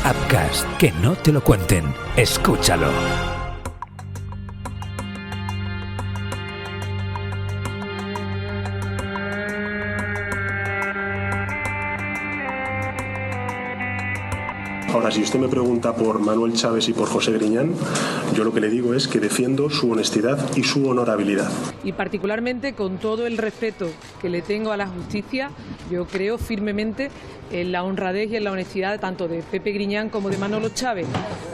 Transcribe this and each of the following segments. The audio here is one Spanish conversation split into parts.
Upcast, que no te lo cuenten. Escúchalo. Ahora, si usted me pregunta por Manuel Chaves y por José Griñán, yo lo que le digo es que defiendo su honestidad y su honorabilidad. Y particularmente con todo el respeto que le tengo a la justicia, yo creo firmemente en la honradez y en la honestidad tanto de Pepe Griñán como de Manolo Chaves,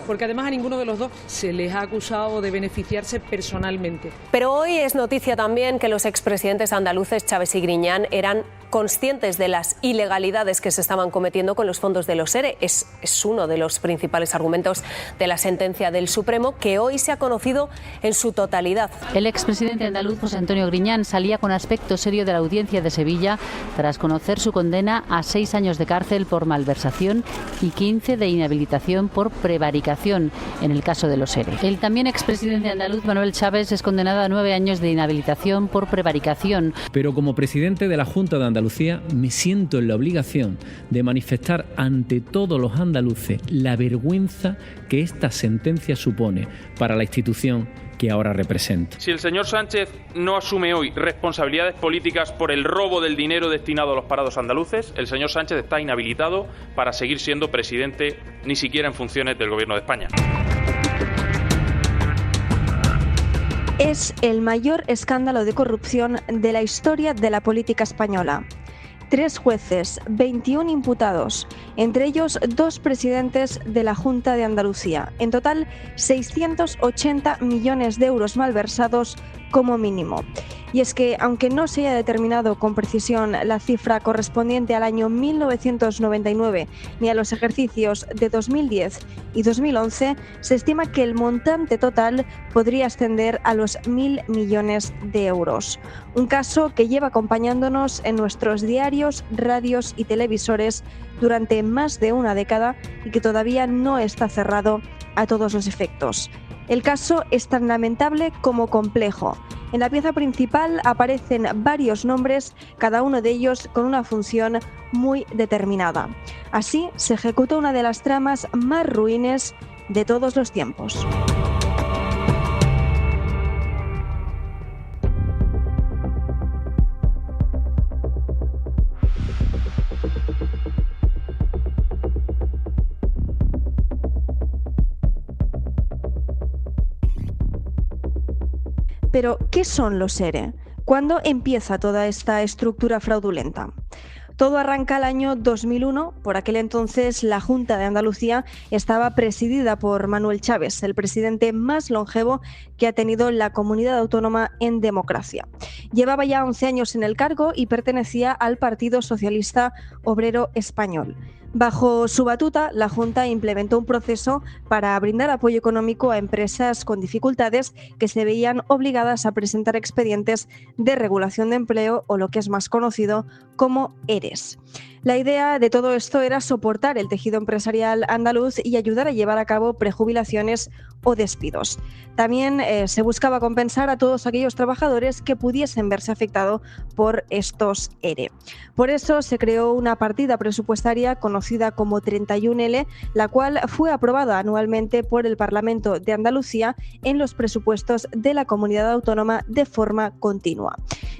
porque además a ninguno de los dos se les ha acusado de beneficiarse personalmente. Pero hoy es noticia también que los expresidentes andaluces Chaves y Griñán eran conscientes de las ilegalidades que se estaban cometiendo con los fondos de los ERE. Es uno de los principales argumentos de la sentencia del Supremo, que hoy se ha conocido en su totalidad. El expresidente andaluz José Antonio Griñán salía con aspecto serio de la audiencia de Sevilla tras conocer su condena a 6 años de cárcel por malversación y 15 de inhabilitación por prevaricación en el caso de los ERE. El también expresidente andaluz Manuel Chaves es condenado a 9 años de inhabilitación por prevaricación. Pero como presidente de la Junta de Andalucía me siento en la obligación de manifestar ante todos los andaluces la vergüenza que esta sentencia supone para la institución que ahora representa. Si el señor Sánchez no asume hoy responsabilidades políticas por el robo del dinero destinado a los parados andaluces, el señor Sánchez está inhabilitado para seguir siendo presidente, ni siquiera en funciones del Gobierno de España. Es el mayor escándalo de corrupción de la historia de la política española. 3 jueces, 21 imputados, entre ellos 2 presidentes de la Junta de Andalucía. En total, 680 millones de euros malversados como mínimo. Y es que, aunque no se haya determinado con precisión la cifra correspondiente al año 1999 ni a los ejercicios de 2010 y 2011, se estima que el montante total podría ascender a los 1.000 millones de euros. Un caso que lleva acompañándonos en nuestros diarios, radios y televisores durante más de una década y que todavía no está cerrado a todos los efectos. El caso es tan lamentable como complejo. En la pieza principal aparecen varios nombres, cada uno de ellos con una función muy determinada. Así se ejecuta una de las tramas más ruines de todos los tiempos. Pero, ¿qué son los ERE? ¿Cuándo empieza toda esta estructura fraudulenta? Todo arranca el año 2001. Por aquel entonces, la Junta de Andalucía estaba presidida por Manuel Chaves, el presidente más longevo que ha tenido la comunidad autónoma en democracia. Llevaba ya 11 años en el cargo y pertenecía al Partido Socialista Obrero Español. Bajo su batuta, la Junta implementó un proceso para brindar apoyo económico a empresas con dificultades que se veían obligadas a presentar expedientes de regulación de empleo, o lo que es más conocido como ERES. La idea de todo esto era soportar el tejido empresarial andaluz y ayudar a llevar a cabo prejubilaciones o despidos. También se buscaba compensar a todos aquellos trabajadores que pudiesen verse afectados por estos ERE. Por eso se creó una partida presupuestaria conocida como 31L, la cual fue aprobada anualmente por el Parlamento de Andalucía en los presupuestos de la comunidad autónoma de forma continua.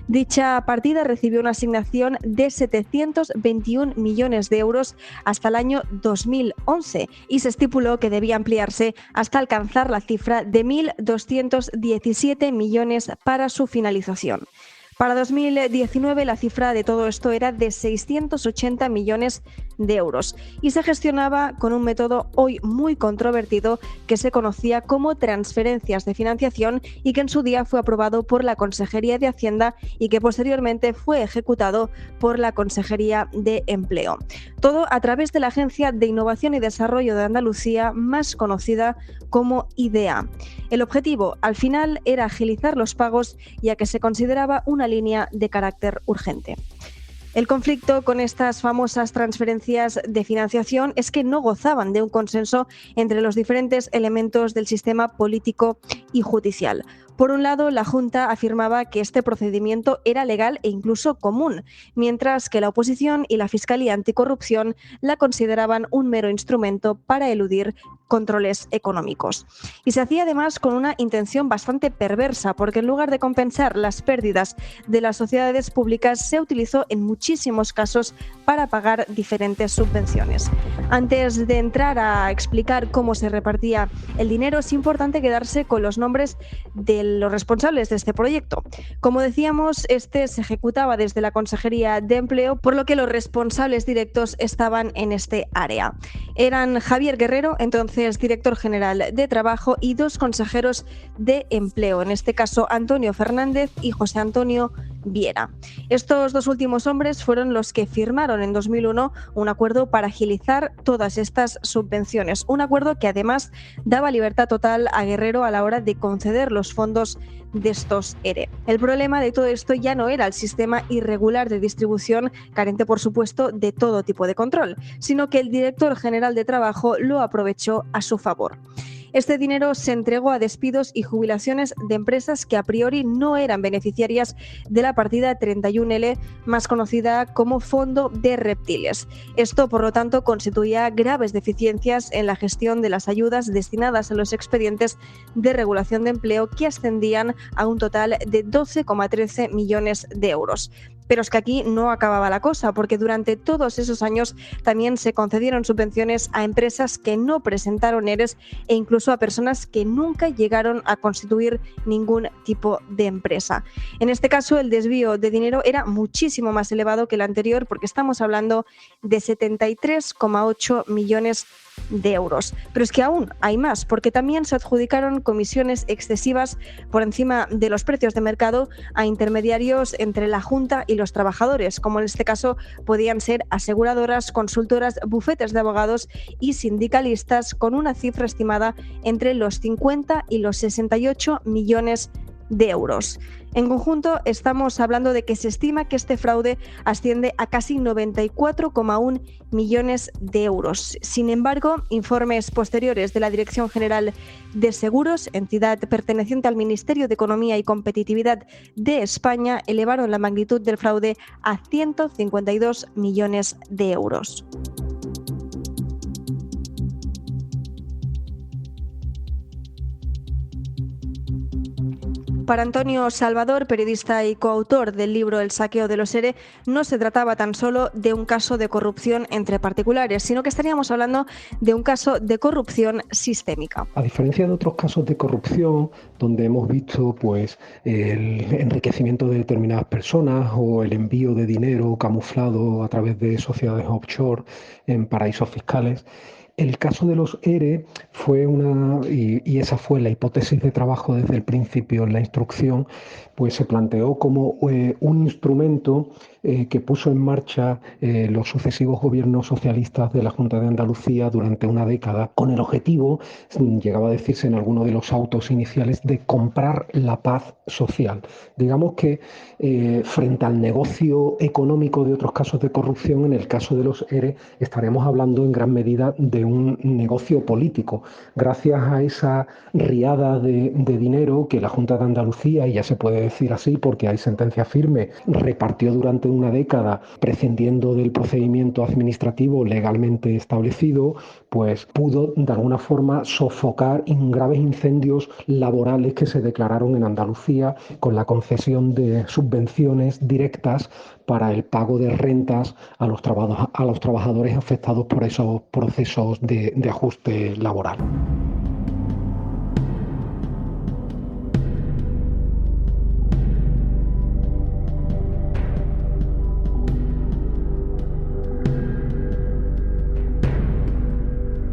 Dicha partida recibió una asignación de 721 millones de euros hasta el año 2011 y se estipuló que debía ampliarse hasta alcanzar la cifra de 1.217 millones para su finalización. Para 2019 la cifra de todo esto era de 680 millones de euros y se gestionaba con un método hoy muy controvertido que se conocía como transferencias de financiación y que en su día fue aprobado por la Consejería de Hacienda y que posteriormente fue ejecutado por la Consejería de Empleo. Todo a través de la Agencia de Innovación y Desarrollo de Andalucía, más conocida como IDEA. El objetivo, al final, era agilizar los pagos, ya que se consideraba una línea de carácter urgente. El conflicto con estas famosas transferencias de financiación es que no gozaban de un consenso entre los diferentes elementos del sistema político y judicial. Por un lado, la Junta afirmaba que este procedimiento era legal e incluso común, mientras que la oposición y la Fiscalía Anticorrupción la consideraban un mero instrumento para eludir controles económicos. Y se hacía además con una intención bastante perversa, porque en lugar de compensar las pérdidas de las sociedades públicas, se utilizó en muchísimos casos para pagar diferentes subvenciones. Antes de entrar a explicar cómo se repartía el dinero, es importante quedarse con los nombres de los responsables de este proyecto. Como decíamos, este se ejecutaba desde la Consejería de Empleo, por lo que los responsables directos estaban en este área. Eran Javier Guerrero, entonces director general de Trabajo, y 2 consejeros de Empleo, en este caso Antonio Fernández y José Antonio Viera. Estos 2 últimos hombres fueron los que firmaron en 2001 un acuerdo para agilizar todas estas subvenciones, un acuerdo que además daba libertad total a Guerrero a la hora de conceder los fondos de estos ERE. El problema de todo esto ya no era el sistema irregular de distribución, carente por supuesto de todo tipo de control, sino que el director general de Trabajo lo aprovechó a su favor. Este dinero se entregó a despidos y jubilaciones de empresas que a priori no eran beneficiarias de la partida 31L, más conocida como Fondo de Reptiles. Esto, por lo tanto, constituía graves deficiencias en la gestión de las ayudas destinadas a los expedientes de regulación de empleo, que ascendían a un total de 12,13 millones de euros. Pero es que aquí no acababa la cosa, porque durante todos esos años también se concedieron subvenciones a empresas que no presentaron ERES e incluso a personas que nunca llegaron a constituir ningún tipo de empresa. En este caso, el desvío de dinero era muchísimo más elevado que el anterior, porque estamos hablando de 73,8 millones de euros. Pero es que aún hay más, porque también se adjudicaron comisiones excesivas por encima de los precios de mercado a intermediarios entre la Junta y los trabajadores, como en este caso podían ser aseguradoras, consultoras, bufetes de abogados y sindicalistas, con una cifra estimada entre los 50 y los 68 millones de euros. En conjunto, estamos hablando de que se estima que este fraude asciende a casi 94,1 millones de euros. Sin embargo, informes posteriores de la Dirección General de Seguros, entidad perteneciente al Ministerio de Economía y Competitividad de España, elevaron la magnitud del fraude a 152 millones de euros. Para Antonio Salvador, periodista y coautor del libro El saqueo de los ERE, no se trataba tan solo de un caso de corrupción entre particulares, sino que estaríamos hablando de un caso de corrupción sistémica. A diferencia de otros casos de corrupción, donde hemos visto el enriquecimiento de determinadas personas o el envío de dinero camuflado a través de sociedades offshore en paraísos fiscales, el caso de los ERE fue y esa fue la hipótesis de trabajo desde el principio en la instrucción, pues se planteó como un instrumento que puso en marcha los sucesivos gobiernos socialistas de la Junta de Andalucía durante una década, con el objetivo, llegaba a decirse en alguno de los autos iniciales, de comprar la paz social. Digamos que frente al negocio económico de otros casos de corrupción, en el caso de los ERE estaremos hablando en gran medida de un negocio político. Gracias a esa riada de dinero que la Junta de Andalucía, y ya se puede decir así porque hay sentencia firme, repartió durante una década, prescindiendo del procedimiento administrativo legalmente establecido, pues pudo de alguna forma sofocar graves incendios laborales que se declararon en Andalucía con la concesión de subvenciones directas para el pago de rentas a los trabajadores afectados por esos procesos de ajuste laboral.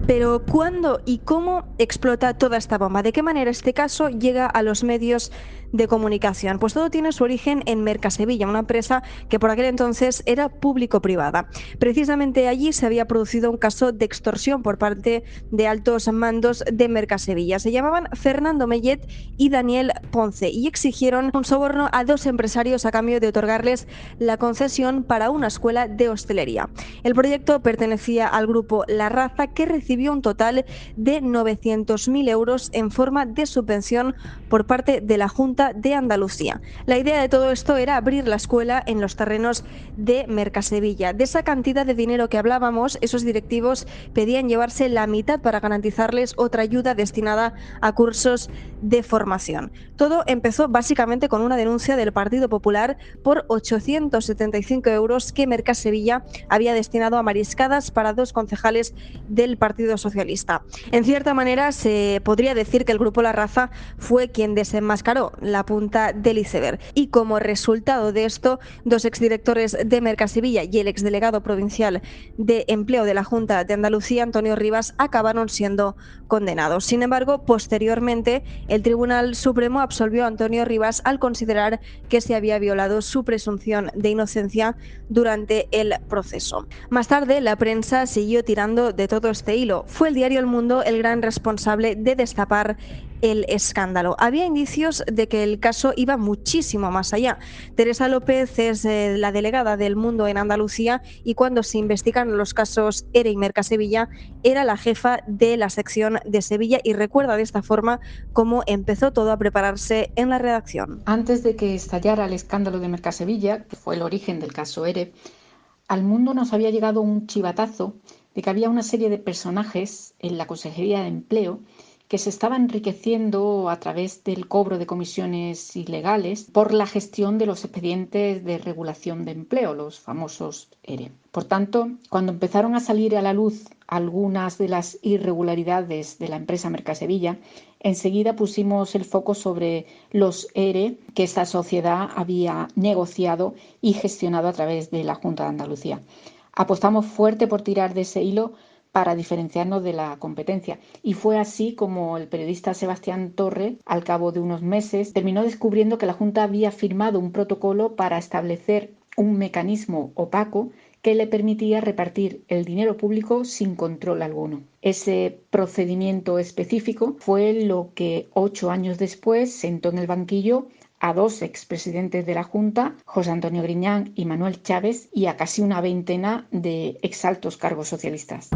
Pero ¿cuándo y cómo explota toda esta bomba? ¿De qué manera este caso llega a los medios de comunicación. Pues todo tiene su origen en Mercasevilla, una empresa que por aquel entonces era público-privada. Precisamente allí se había producido un caso de extorsión por parte de altos mandos de Mercasevilla. Se llamaban Fernando Mellet y Daniel Ponce y exigieron un soborno a dos empresarios a cambio de otorgarles la concesión para una escuela de hostelería. El proyecto pertenecía al grupo La Raza, que recibió un total de 900.000 euros en forma de subvención por parte de la Junta de Andalucía. La idea de todo esto era abrir la escuela en los terrenos de Mercasevilla. De esa cantidad de dinero que hablábamos, esos directivos pedían llevarse la mitad para garantizarles otra ayuda destinada a cursos de formación. Todo empezó básicamente con una denuncia del Partido Popular por 875 euros que Mercasevilla había destinado a mariscadas para dos concejales del Partido Socialista. En cierta manera, se podría decir que el grupo La Raza fue quien desenmascaró la punta del iceberg. Y como resultado de esto, dos exdirectores de Mercasevilla y el exdelegado provincial de Empleo de la Junta de Andalucía, Antonio Rivas, acabaron siendo condenados. Sin embargo, posteriormente, el Tribunal Supremo absolvió a Antonio Rivas al considerar que se había violado su presunción de inocencia durante el proceso. Más tarde, la prensa siguió tirando de todo este hilo. Fue el diario El Mundo el gran responsable de destapar el escándalo. Había indicios de que el caso iba muchísimo más allá. Teresa López es la delegada del Mundo en Andalucía y cuando se investigan los casos ERE y Mercasevilla era la jefa de la sección de Sevilla y recuerda de esta forma cómo empezó todo a prepararse en la redacción. Antes de que estallara el escándalo de Mercasevilla, que fue el origen del caso ERE, al Mundo nos había llegado un chivatazo de que había una serie de personajes en la Consejería de Empleo que se estaba enriqueciendo a través del cobro de comisiones ilegales por la gestión de los expedientes de regulación de empleo, los famosos ERE. Por tanto, cuando empezaron a salir a la luz algunas de las irregularidades de la empresa Mercasevilla, enseguida pusimos el foco sobre los ERE que esta sociedad había negociado y gestionado a través de la Junta de Andalucía. Apostamos fuerte por tirar de ese hilo para diferenciarnos de la competencia. Y fue así como el periodista Sebastián Torre, al cabo de unos meses, terminó descubriendo que la Junta había firmado un protocolo para establecer un mecanismo opaco que le permitía repartir el dinero público sin control alguno. Ese procedimiento específico fue lo que 8 años después sentó en el banquillo a dos expresidentes de la Junta, José Antonio Griñán y Manuel Chávez, y a casi una veintena de exaltos cargos socialistas.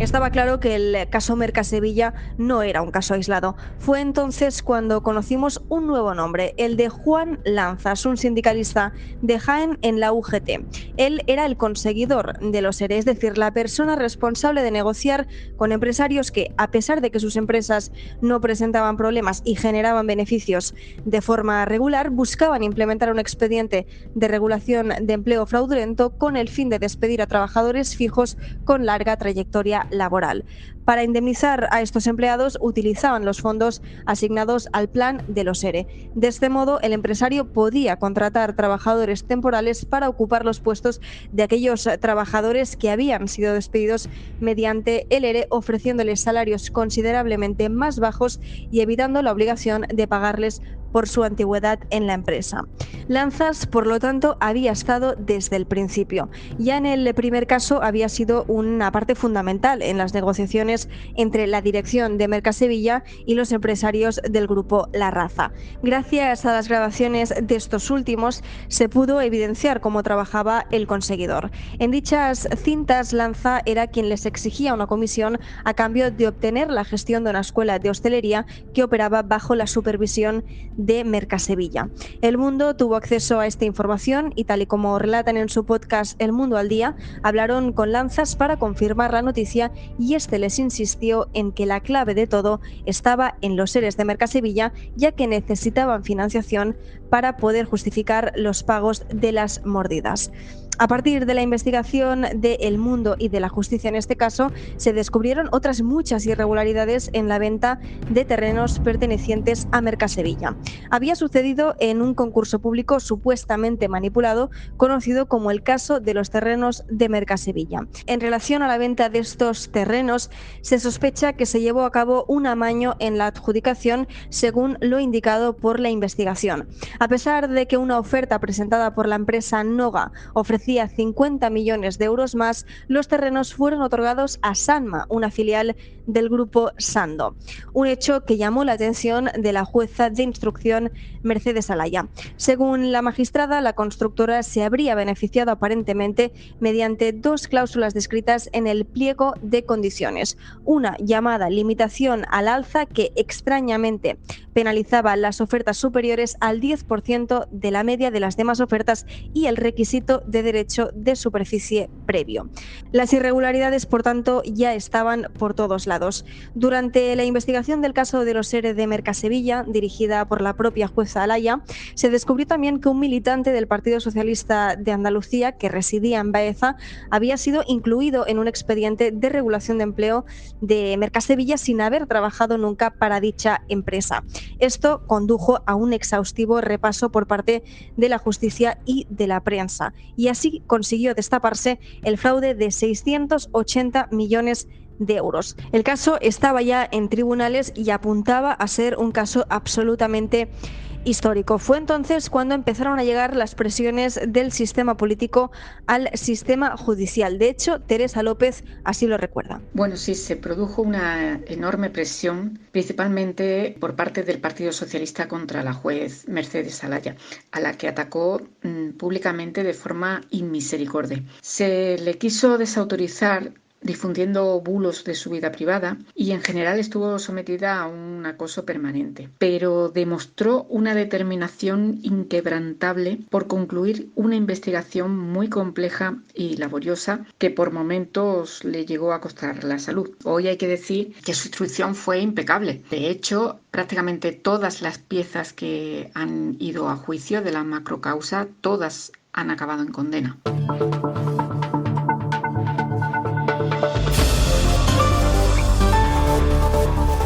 Estaba claro que el caso Mercasevilla no era un caso aislado. Fue entonces cuando conocimos un nuevo nombre, el de Juan Lanzas, un sindicalista de Jaén en la UGT. Él era el conseguidor de los ERE, es decir, la persona responsable de negociar con empresarios que, a pesar de que sus empresas no presentaban problemas y generaban beneficios de forma regular, buscaban implementar un expediente de regulación de empleo fraudulento con el fin de despedir a trabajadores fijos con larga trayectoria laboral. Para indemnizar a estos empleados utilizaban los fondos asignados al plan de los ERE. De este modo, el empresario podía contratar trabajadores temporales para ocupar los puestos de aquellos trabajadores que habían sido despedidos mediante el ERE, ofreciéndoles salarios considerablemente más bajos y evitando la obligación de pagarles por su antigüedad en la empresa. Lanzas, por lo tanto, había estado desde el principio. Ya en el primer caso había sido una parte fundamental en las negociaciones entre la dirección de Mercasevilla y los empresarios del grupo La Raza. Gracias a las grabaciones de estos últimos se pudo evidenciar cómo trabajaba el conseguidor. En dichas cintas, Lanza era quien les exigía una comisión a cambio de obtener la gestión de una escuela de hostelería que operaba bajo la supervisión de Mercasevilla. El Mundo tuvo acceso a esta información y, tal y como relatan en su podcast El Mundo al Día, hablaron con Lanzas para confirmar la noticia y este les insistió en que la clave de todo estaba en los ERE de Mercasevilla, ya que necesitaban financiación para poder justificar los pagos de las mordidas. A partir de la investigación de El Mundo y de la Justicia en este caso, se descubrieron otras muchas irregularidades en la venta de terrenos pertenecientes a Mercasevilla. Había sucedido en un concurso público supuestamente manipulado, conocido como el caso de los terrenos de Mercasevilla. En relación a la venta de estos terrenos, se sospecha que se llevó a cabo un amaño en la adjudicación, según lo indicado por la investigación. A pesar de que una oferta presentada por la empresa Noga ofrecía 50 millones de euros más, los terrenos fueron otorgados a Sanma, una filial del grupo Sando. Un hecho que llamó la atención de la jueza de instrucción Mercedes Alaya. Según la magistrada, la constructora se habría beneficiado aparentemente mediante dos cláusulas descritas en el pliego de condiciones. Una llamada limitación al alza, que extrañamente penalizaba las ofertas superiores al 10% de la media de las demás ofertas, y el requisito de derecho de superficie previo. Las irregularidades, por tanto, ya estaban por todos lados. Durante la investigación del caso de los ERE de Mercasevilla, dirigida por la propia jueza Alaya, se descubrió también que un militante del Partido Socialista de Andalucía, que residía en Baeza, había sido incluido en un expediente de regulación de empleo de Mercasevilla sin haber trabajado nunca para dicha empresa. Esto condujo a un exhaustivo repaso por parte de la justicia y de la prensa, y así consiguió destaparse el fraude de 680 millones de euros. El caso estaba ya en tribunales y apuntaba a ser un caso absolutamente histórico. Fue entonces cuando empezaron a llegar las presiones del sistema político al sistema judicial. De hecho, Teresa López así lo recuerda. Bueno, sí, se produjo una enorme presión, principalmente por parte del Partido Socialista contra la juez Mercedes Alaya, a la que atacó públicamente de forma inmisericordia. Se le quiso desautorizar difundiendo bulos de su vida privada, y en general estuvo sometida a un acoso permanente, pero demostró una determinación inquebrantable por concluir una investigación muy compleja y laboriosa que por momentos le llegó a costar la salud. Hoy hay que decir que su instrucción fue impecable. De hecho, prácticamente todas las piezas que han ido a juicio de la macrocausa, todas han acabado en condena.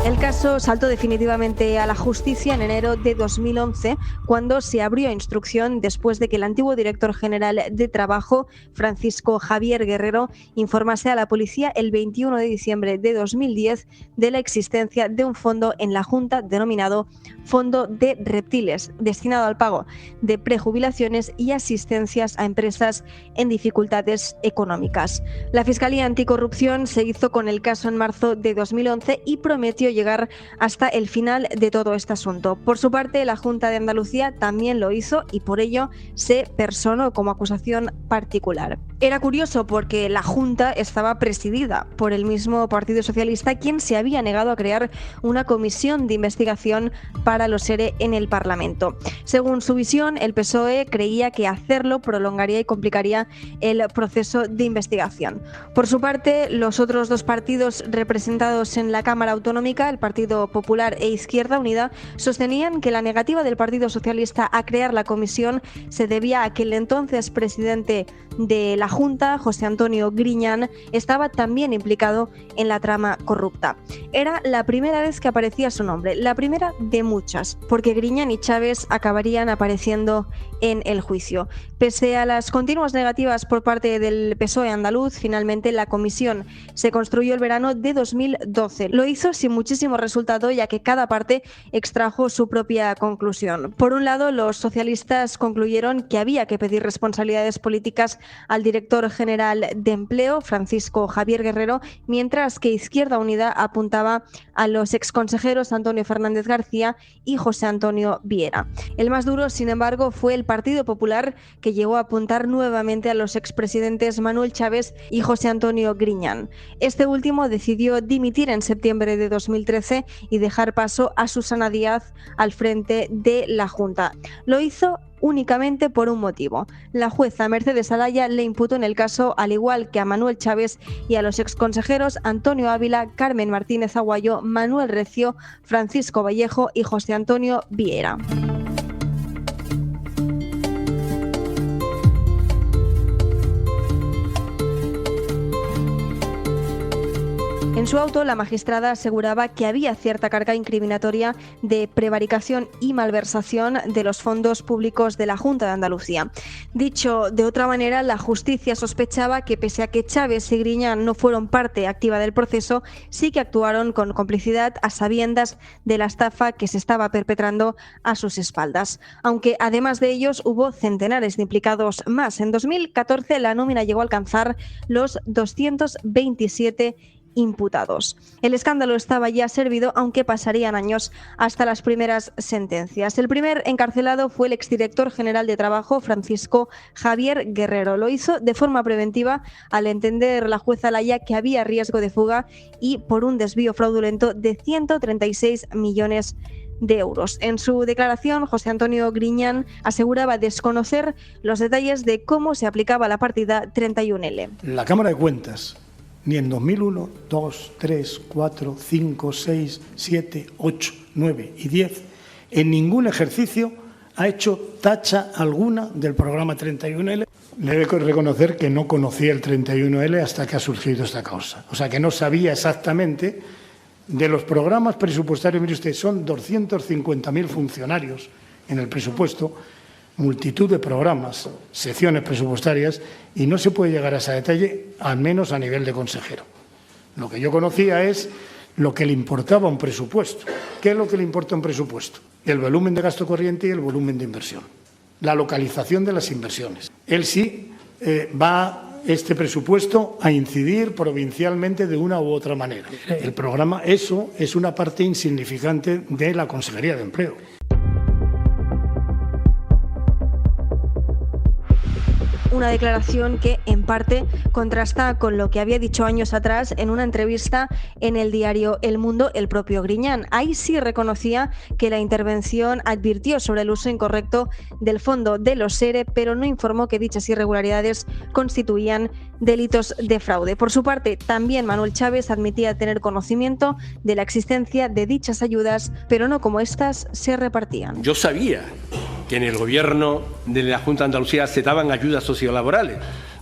El caso saltó definitivamente a la justicia en enero de 2011, cuando se abrió instrucción después de que el antiguo director general de Trabajo, Francisco Javier Guerrero, informase a la policía el 21 de diciembre de 2010 de la existencia de un fondo en la Junta denominado Fondo de Reptiles, destinado al pago de prejubilaciones y asistencias a empresas en dificultades económicas. La Fiscalía Anticorrupción se hizo con el caso en marzo de 2011 y prometió llegar hasta el final de todo este asunto. Por su parte, la Junta de Andalucía también lo hizo y por ello se personó como acusación particular. Era curioso porque la Junta estaba presidida por el mismo Partido Socialista, quien se había negado a crear una comisión de investigación para los ERE en el Parlamento. Según su visión, el PSOE creía que hacerlo prolongaría y complicaría el proceso de investigación. Por su parte, los otros dos partidos representados en la Cámara Autonómica, el Partido Popular e Izquierda Unida, sostenían que la negativa del Partido Socialista a crear la comisión se debía a que el entonces presidente de la Junta, José Antonio Griñán, estaba también implicado en la trama corrupta. Era la primera vez que aparecía su nombre, la primera de muchas, porque Griñán y Chaves acabarían apareciendo en el juicio. Pese a las continuas negativas por parte del PSOE andaluz, finalmente la comisión se construyó el verano de 2012. Lo hizo sin muchísimo resultado, ya que cada parte extrajo su propia conclusión. Por un lado, los socialistas concluyeron que había que pedir responsabilidades políticas al director general de Empleo, Francisco Javier Guerrero, mientras que Izquierda Unida apuntaba a los exconsejeros Antonio Fernández García y José Antonio Viera. El más duro, sin embargo, fue el Partido Popular, que llegó a apuntar nuevamente a los expresidentes Manuel Chaves y José Antonio Griñán. Este último decidió dimitir en septiembre de 2013 y dejar paso a Susana Díaz al frente de la Junta. Lo hizo únicamente por un motivo. La jueza Mercedes Alaya le imputó en el caso, al igual que a Manuel Chaves y a los exconsejeros Antonio Ávila, Carmen Martínez Aguayo, Manuel Recio, Francisco Vallejo y José Antonio Viera. En su auto, la magistrada aseguraba que había cierta carga incriminatoria de prevaricación y malversación de los fondos públicos de la Junta de Andalucía. Dicho de otra manera, la justicia sospechaba que pese a que Chaves y Griñán no fueron parte activa del proceso, sí que actuaron con complicidad a sabiendas de la estafa que se estaba perpetrando a sus espaldas. Aunque además de ellos hubo centenares de implicados más. En 2014 la nómina llegó a alcanzar los 227 imputados. El escándalo estaba ya servido, aunque pasarían años hasta las primeras sentencias. El primer encarcelado fue el exdirector general de Trabajo, Francisco Javier Guerrero. Lo hizo de forma preventiva al entender la jueza Laya que había riesgo de fuga y por un desvío fraudulento de 136 millones de euros. En su declaración, José Antonio Griñán aseguraba desconocer los detalles de cómo se aplicaba la partida 31L. La Cámara de Cuentas ni en 2001, 2, 3, 4, 5, 6, 7, 8, 9 y 10, en ningún ejercicio ha hecho tacha alguna del programa 31L. Le he de reconocer que no conocía el 31L hasta que ha surgido esta causa. O sea, que no sabía exactamente de los programas presupuestarios. Mire usted, son 250.000 funcionarios en el presupuesto, multitud de programas, secciones presupuestarias, y no se puede llegar a ese detalle, al menos a nivel de consejero. Lo que yo conocía es lo que le importaba a un presupuesto. ¿Qué es lo que le importa a un presupuesto? El volumen de gasto corriente y el volumen de inversión. La localización de las inversiones. Él sí va este presupuesto a incidir provincialmente de una u otra manera. El programa, eso es una parte insignificante de la Consejería de Empleo. Una declaración que, en parte, contrasta con lo que había dicho años atrás en una entrevista en el diario El Mundo el propio Griñán. Ahí sí reconocía que la intervención advirtió sobre el uso incorrecto del fondo de los ERE, pero no informó que dichas irregularidades constituían delitos de fraude. Por su parte, también Manuel Chaves admitía tener conocimiento de la existencia de dichas ayudas, pero no cómo éstas se repartían. Yo sabía que en el Gobierno de la Junta de Andalucía se daban ayudas sociolaborales.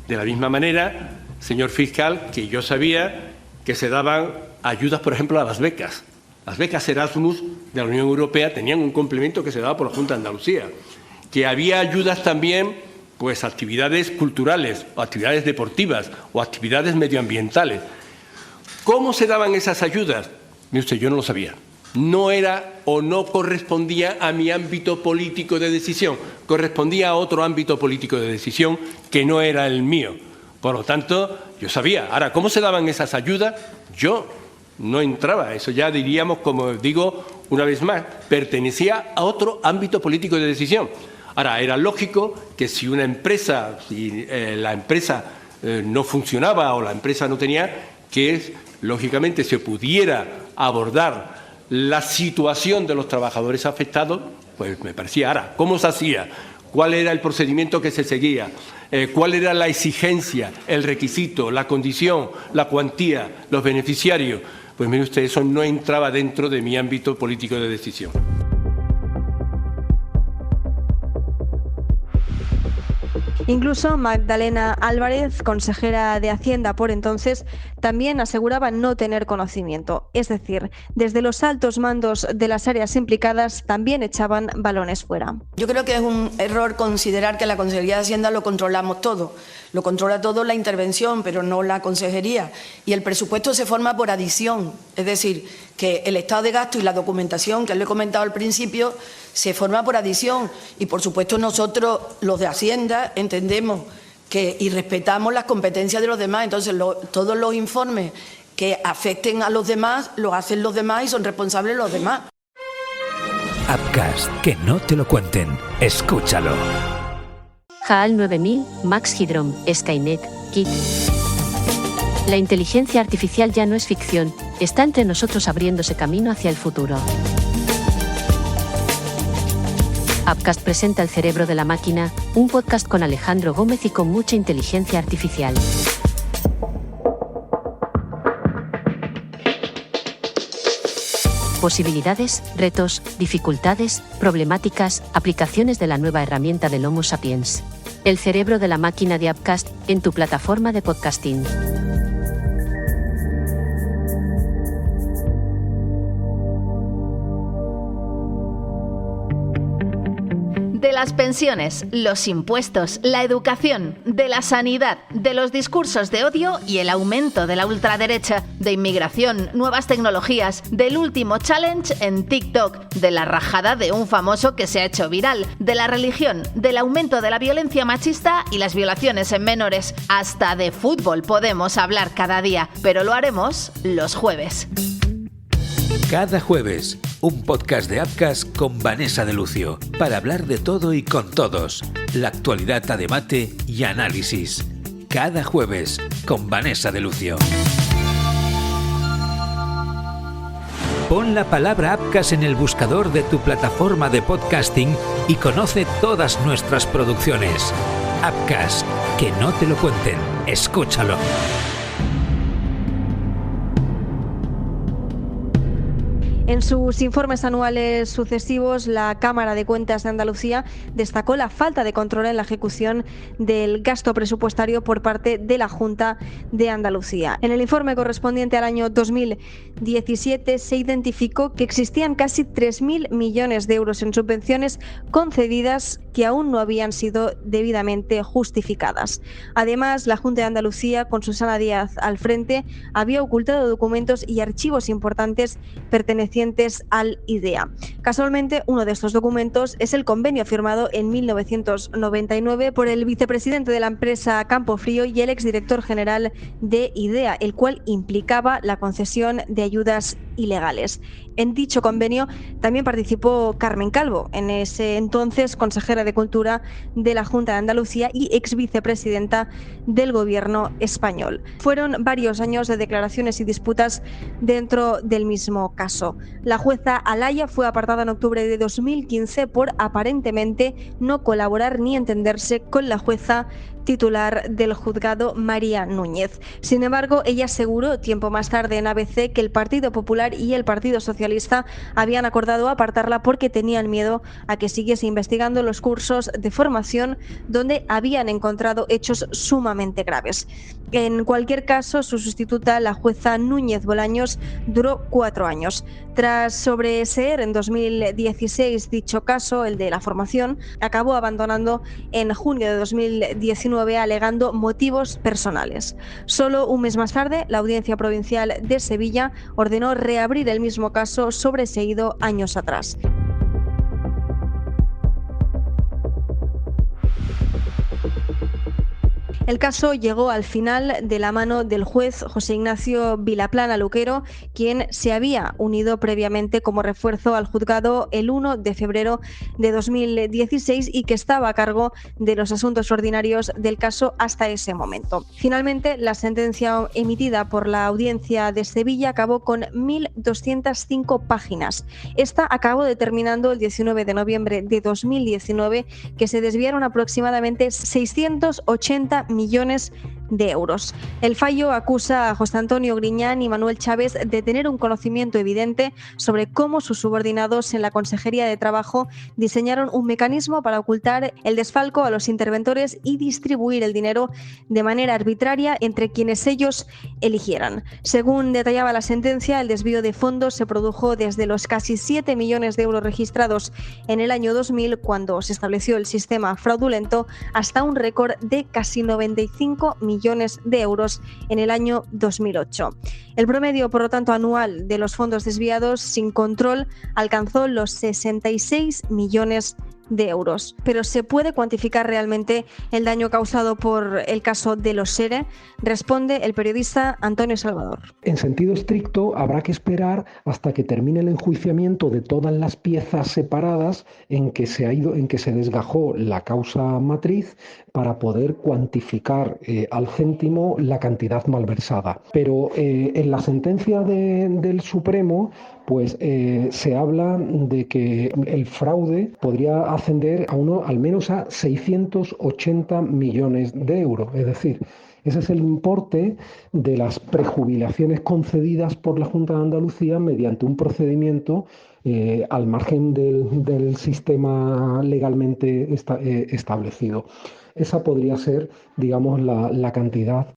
De la misma manera, señor fiscal, que yo sabía que se daban ayudas, por ejemplo, a las becas. Las becas Erasmus de la Unión Europea tenían un complemento que se daba por la Junta de Andalucía. Que había ayudas también, pues, a actividades culturales, o actividades deportivas, o actividades medioambientales. ¿Cómo se daban esas ayudas? Mire usted, yo no lo sabía. No era o no correspondía a mi ámbito político de decisión, correspondía a otro ámbito político de decisión que no era el mío. Por lo tanto, yo sabía. Ahora, ¿cómo se daban esas ayudas? Yo no entraba. Eso ya diríamos, como digo una vez más, pertenecía a otro ámbito político de decisión. Ahora, era lógico que si una empresa, si la empresa no funcionaba o la empresa no tenía, que lógicamente se pudiera abordar la situación de los trabajadores afectados, pues me parecía. Ahora, ¿cómo se hacía? ¿Cuál era el procedimiento que se seguía? ¿Cuál era la exigencia, el requisito, la condición, la cuantía, los beneficiarios? Pues mire usted, eso no entraba dentro de mi ámbito político de decisión. Incluso Magdalena Álvarez, consejera de Hacienda por entonces, también aseguraba no tener conocimiento. Es decir, desde los altos mandos de las áreas implicadas también echaban balones fuera. Yo creo que es un error considerar que la Consejería de Hacienda lo controlamos todo. Lo controla todo la intervención, pero no la consejería. Y el presupuesto se forma por adición. Es decir, que el estado de gasto y la documentación, que lo he comentado al principio, se forma por adición. Y, por supuesto, nosotros, los de Hacienda, entendemos que y respetamos las competencias de los demás. Entonces, todos los informes que afecten a los demás, los hacen los demás y son responsables los demás. Upcast, que no te lo cuenten. Escúchalo. HAL 9000, Max Hydrom, Skynet, Kit. La inteligencia artificial ya no es ficción, está entre nosotros abriéndose camino hacia el futuro. Upcast presenta El cerebro de la máquina, un podcast con Alejandro Gómez y con mucha inteligencia artificial. Posibilidades, retos, dificultades, problemáticas, aplicaciones de la nueva herramienta del Homo Sapiens. El cerebro de la máquina de Upcast, en tu plataforma de podcasting. de las pensiones, los impuestos, la educación, de la sanidad, de los discursos de odio y el aumento de la ultraderecha, de inmigración, nuevas tecnologías, del último challenge en TikTok, de la rajada de un famoso que se ha hecho viral, de la religión, del aumento de la violencia machista y las violaciones en menores. Hasta de fútbol podemos hablar cada día, pero lo haremos los jueves. Cada jueves, un podcast de Apcas con Vanessa de Lucio, para hablar de todo y con todos, la actualidad a debate y análisis. Cada jueves, con Vanessa de Lucio. Pon la palabra Apcas en el buscador de tu plataforma de podcasting y conoce todas nuestras producciones. Apcas, que no te lo cuenten, escúchalo. En sus informes anuales sucesivos, la Cámara de Cuentas de Andalucía destacó la falta de control en la ejecución del gasto presupuestario por parte de la Junta de Andalucía. En el informe correspondiente al año 2017 se identificó que existían casi 3.000 millones de euros en subvenciones concedidas que aún no habían sido debidamente justificadas. Además, la Junta de Andalucía, con Susana Díaz al frente, había ocultado documentos y archivos importantes pertenecientes al IDEA. Casualmente, uno de estos documentos es el convenio firmado en 1999 por el vicepresidente de la empresa Campofrío y el exdirector general de IDEA, el cual implicaba la concesión de ayudas ilegales. En dicho convenio también participó Carmen Calvo, en ese entonces consejera de Cultura de la Junta de Andalucía y ex vicepresidenta del gobierno español. Fueron varios años de declaraciones y disputas dentro del mismo caso. La jueza Alaya fue apartada en octubre de 2015 por aparentemente no colaborar ni entenderse con la jueza titular del juzgado, María Núñez. Sin embargo, ella aseguró tiempo más tarde en ABC que el Partido Popular y el Partido Socialista habían acordado apartarla porque tenían miedo a que siguiese investigando los cursos de formación donde habían encontrado hechos sumamente graves. En cualquier caso, su sustituta, la jueza Núñez Bolaños, duró 4 años. Tras sobreseer en 2016 dicho caso, el de la formación, acabó abandonando en junio de 2019 alegando motivos personales. Solo un mes más tarde, la Audiencia Provincial de Sevilla ordenó reabrir el mismo caso sobreseído años atrás. El caso llegó al final de la mano del juez José Ignacio Vilaplana Luquero, quien se había unido previamente como refuerzo al juzgado el 1 de febrero de 2016 y que estaba a cargo de los asuntos ordinarios del caso hasta ese momento. Finalmente, la sentencia emitida por la Audiencia de Sevilla acabó con 1.205 páginas. Esta acabó determinando el 19 de noviembre de 2019 que se desviaron aproximadamente 680 millones de euros. El fallo acusa a José Antonio Griñán y Manuel Chávez de tener un conocimiento evidente sobre cómo sus subordinados en la Consejería de Trabajo diseñaron un mecanismo para ocultar el desfalco a los interventores y distribuir el dinero de manera arbitraria entre quienes ellos eligieran. Según detallaba la sentencia, el desvío de fondos se produjo desde los casi 7 millones de euros registrados en el año 2000, cuando se estableció el sistema fraudulento, hasta un récord de casi 95 millones de euros en el año 2008. El promedio, por lo tanto, anual de los fondos desviados sin control alcanzó los 66 millones de euros. Pero ¿se puede cuantificar realmente el daño causado por el caso de los SERE? Responde el periodista Antonio Salvador. En sentido estricto, habrá que esperar hasta que termine el enjuiciamiento de todas las piezas separadas en que se desgajó la causa matriz para poder cuantificar al céntimo la cantidad malversada. Pero en la sentencia del Supremo pues se habla de que el fraude podría ascender al menos a 680 millones de euros. Es decir, ese es el importe de las prejubilaciones concedidas por la Junta de Andalucía mediante un procedimiento al margen del sistema legalmente establecido. Esa podría ser, digamos, la cantidad.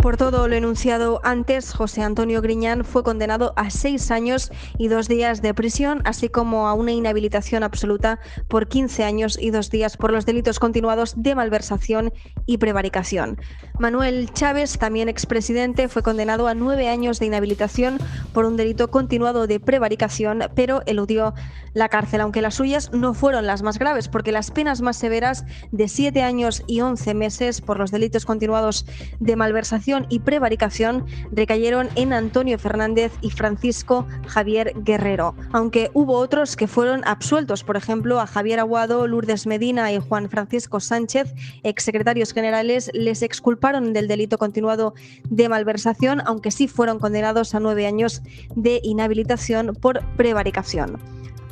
Por todo lo enunciado antes, José Antonio Griñán fue condenado a 6 años y 2 días de prisión, así como a una inhabilitación absoluta por 15 años y 2 días por los delitos continuados de malversación y prevaricación. Manuel Chaves, también expresidente, fue condenado a 9 años de inhabilitación por un delito continuado de prevaricación, pero eludió la cárcel, aunque las suyas no fueron las más graves, porque las penas más severas de 7 años y 11 meses por los delitos continuados de malversación y prevaricación recayeron en Antonio Fernández y Francisco Javier Guerrero, aunque hubo otros que fueron absueltos, por ejemplo a Javier Aguado, Lourdes Medina y Juan Francisco Sánchez, exsecretarios generales, les exculparon del delito continuado de malversación, aunque sí fueron condenados a 9 años de inhabilitación por prevaricación.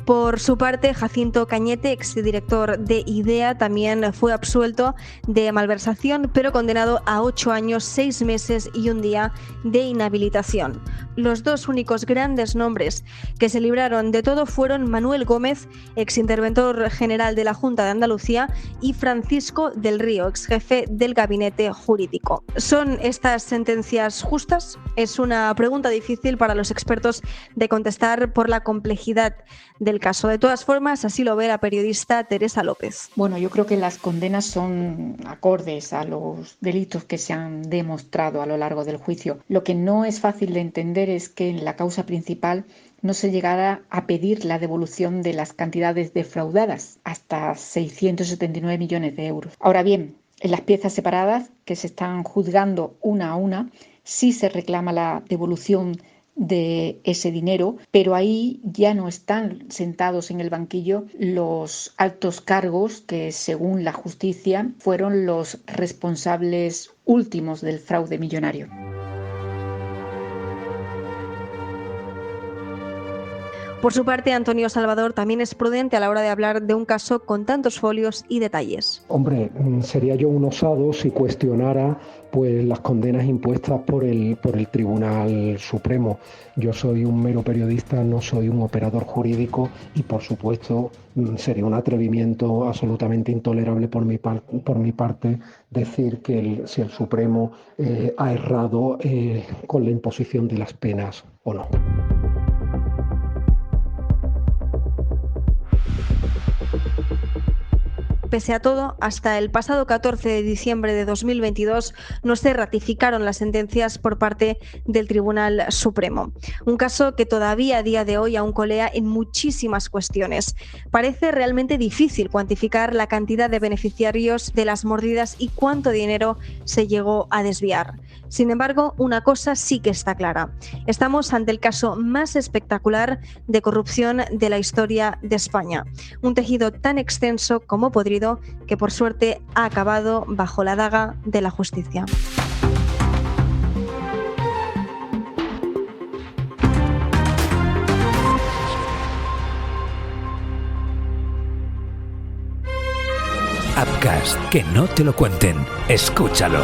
Por su parte, Jacinto Cañete, exdirector de IDEA, también fue absuelto de malversación, pero condenado a 8 años, 6 meses y 1 día de inhabilitación. Los dos únicos grandes nombres que se libraron de todo fueron Manuel Gómez, exinterventor general de la Junta de Andalucía, y Francisco del Río, exjefe del gabinete jurídico. ¿Son estas sentencias justas? Es una pregunta difícil para los expertos de contestar por la complejidad del caso. De todas formas, así lo ve la periodista Teresa López. Bueno, yo creo que las condenas son acordes a los delitos que se han demostrado a lo largo del juicio. Lo que no es fácil de entender es que en la causa principal no se llegara a pedir la devolución de las cantidades defraudadas, hasta 679 millones de euros. Ahora bien, en las piezas separadas que se están juzgando una a una, sí se reclama la devolución de ese dinero, pero ahí ya no están sentados en el banquillo los altos cargos que, según la justicia, fueron los responsables últimos del fraude millonario. Por su parte, Antonio Salvador también es prudente a la hora de hablar de un caso con tantos folios y detalles. Hombre, sería yo un osado si cuestionara pues las condenas impuestas por el Tribunal Supremo. Yo soy un mero periodista, no soy un operador jurídico y, por supuesto, sería un atrevimiento absolutamente intolerable por mi parte decir que si el Supremo ha errado con la imposición de las penas o no. Pese a todo, hasta el pasado 14 de diciembre de 2022 no se ratificaron las sentencias por parte del Tribunal Supremo. Un caso que todavía a día de hoy aún colea en muchísimas cuestiones. Parece realmente difícil cuantificar la cantidad de beneficiarios de las mordidas y cuánto dinero se llegó a desviar. Sin embargo, una cosa sí que está clara. Estamos ante el caso más espectacular de corrupción de la historia de España. Un tejido tan extenso como podrido que por suerte ha acabado bajo la daga de la justicia. Upcast, que no te lo cuenten, escúchalo.